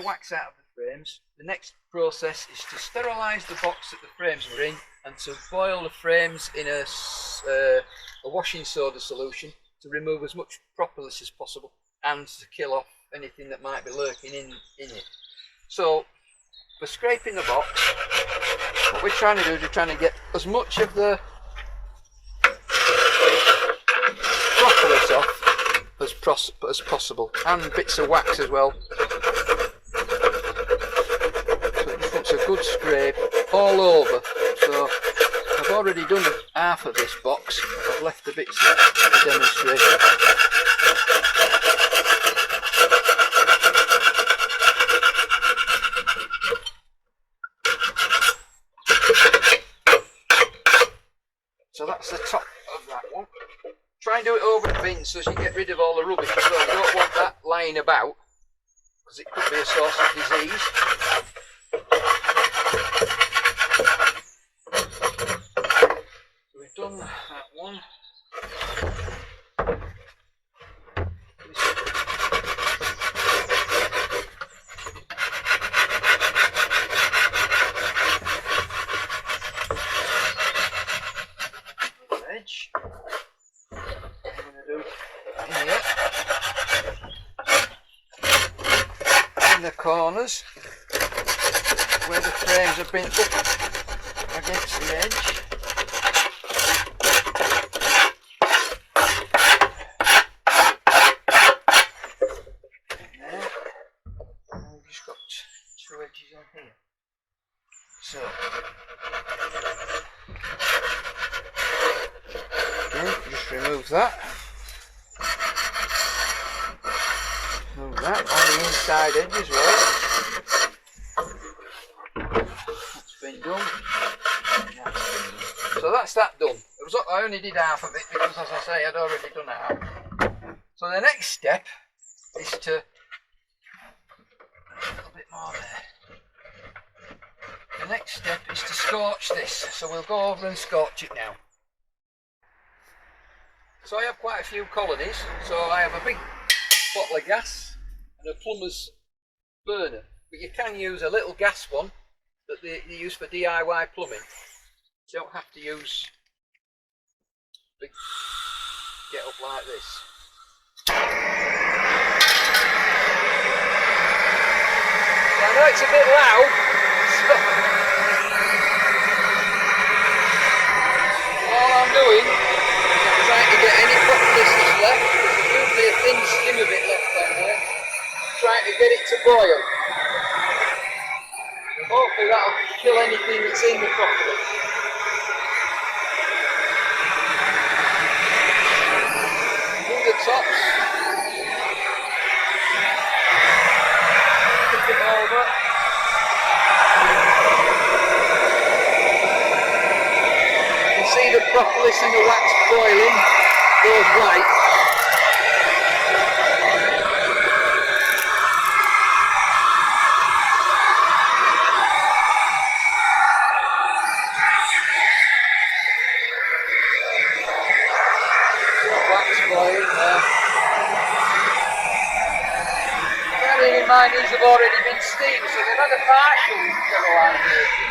wax out of the frames, the next process is to sterilise the box that the frames are in and to boil the frames in a washing soda solution to remove as much propolis as possible and to kill off anything that might be lurking in it. So for scraping the box, what we're trying to do is we're trying to get as much of the propolis off as possible, and bits of wax as well. So it puts a good scrape all over. So I've already done half of this box. I've left the bits to demonstrate. So that's the top of that one. Try and do it over the bin so as you get rid of all the rubbish as well. You don't want that lying about because it could be a source of disease. So we've done that one. Edge. In the corners where the frames have been up against the edge. There. And we've just got two edges on here. So again, just remove that. Move that on the inside edge as well. That's been done. So that's that done. I only did half of it because, as I say, I'd already done half. So the next step is to a little bit more there. The next step is to scorch this. So we'll go over and scorch it now. So I have quite a few colonies. So I have a big bottle of gas and a plumber's burner, but you can use a little gas one that they use for DIY plumbing. You don't have to use big get up like this. I know it's a bit loud, so all I'm doing is I'm trying to get any propolis that's left. There's usually a thin skim of it left on there. Trying to get it to boil. And hopefully that'll kill anything that's in the propolis. Do the tops. Flip it over. You can see the propolis and the wax boiling. Goes white. Bearing in mind these have already been steamed, so they've had a partial sterilization.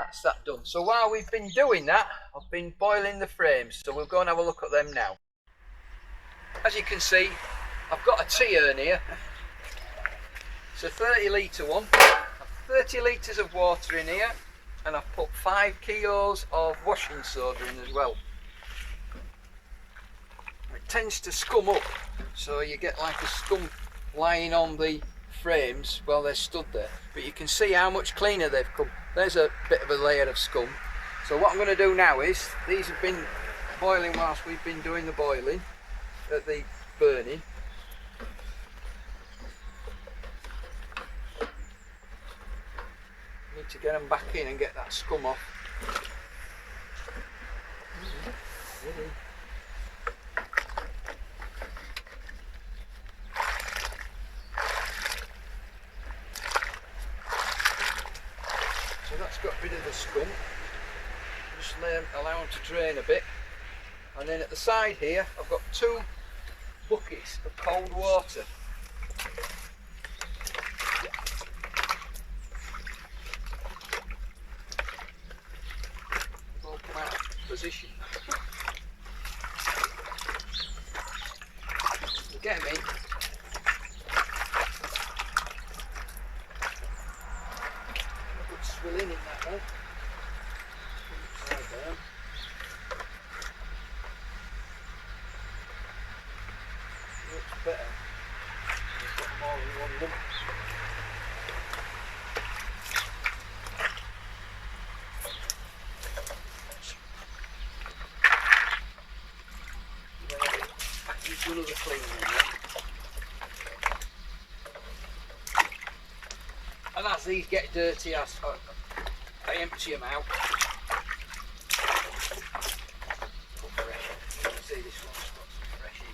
that's that done. So while we've been doing that, I've been boiling the frames, so we'll go and have a look at them now. As you can see, I've got a tea urn here. It's a 30 litre one. I've 30 litres of water in here, and I've put 5 kilos of washing soda in as well. It tends to scum up, so you get like a scum lying on the frames while they're stood there, but you can see how much cleaner they've come. There's a bit of a layer of scum. So what I'm going to do now is, these have been boiling whilst we've been doing the boiling, the burning. Need to get them back in and get that scum off. So that's got rid of the scum. Just allow them to drain a bit. And then at the side here, I've got 2 buckets of cold water. They've all come out of position. You get me? A good swilling in that one. Upside down. Looks better. You've got more in one lump. Back into another clean one then. And as these get dirty, I empty them out. Put fresh. You can see this one's got some fresh in.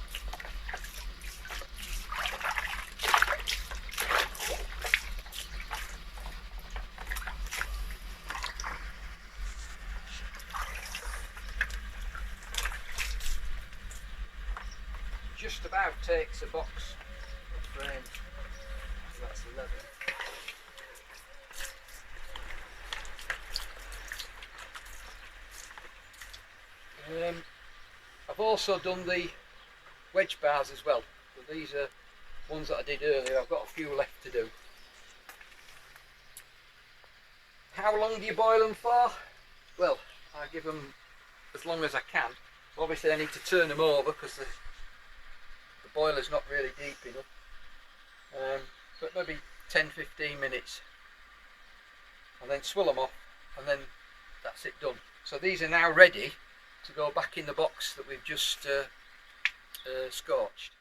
Just about takes a box of frames. So that's 11. I've also done the wedge bars as well. So these are ones that I did earlier. I've got a few left to do. How long do you boil them for? Well, I give them as long as I can. Obviously I need to turn them over because the boiler's not really deep enough. But maybe 10-15 minutes. And then swill them off, and then that's it done. So these are now ready to go back in the box that we've just scorched.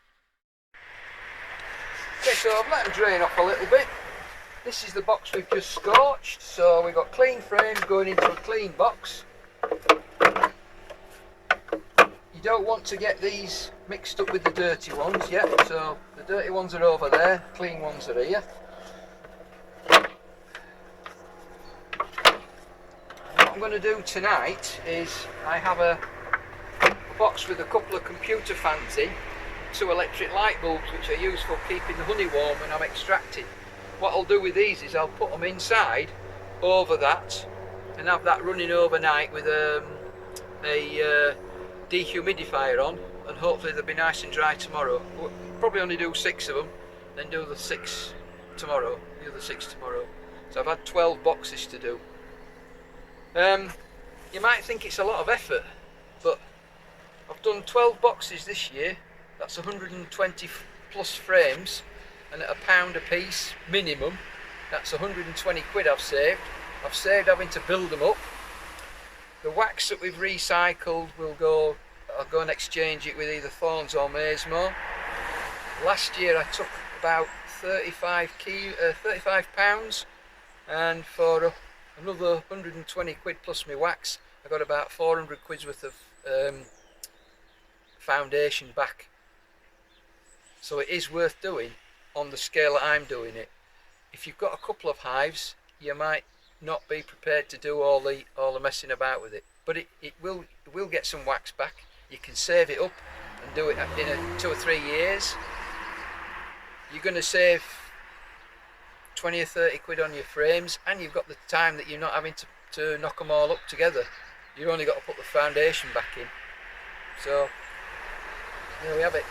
Okay, so I've let them drain off a little bit. This is the box we've just scorched. So we've got clean frames going into a clean box. You don't want to get these mixed up with the dirty ones yet. So the dirty ones are over there, clean ones are here. What I'm going to do tonight is I have a box with a couple of computer fans in, 2 electric light bulbs which I use for keeping the honey warm when I'm extracting. What I'll do with these is I'll put them inside over that and have that running overnight with a dehumidifier on, and hopefully they'll be nice and dry tomorrow. We'll probably only do 6 of them, then do the 6 tomorrow, the other 6 tomorrow. So I've had 12 boxes to do. You might think it's a lot of effort, but I've done 12 boxes this year. That's 120 plus frames, and at £1 a piece minimum, that's 120 quid I've saved. I've saved having to build them up. The wax that we've recycled I'll go and exchange it with either Thorns or Maysmore. Last year I took about 35 pounds, and for another 120 quid plus my wax, I got about 400 quid's worth of foundation back. So it is worth doing on the scale that I'm doing it. If you've got a couple of hives, you might not be prepared to do all the messing about with it, but it will get some wax back. You can save it up and do it in 2 or 3 years. You're going to save 20 or 30 quid on your frames, and you've got the time that you're not having to knock them all up together. You've only got to put the foundation back in. So there we have it.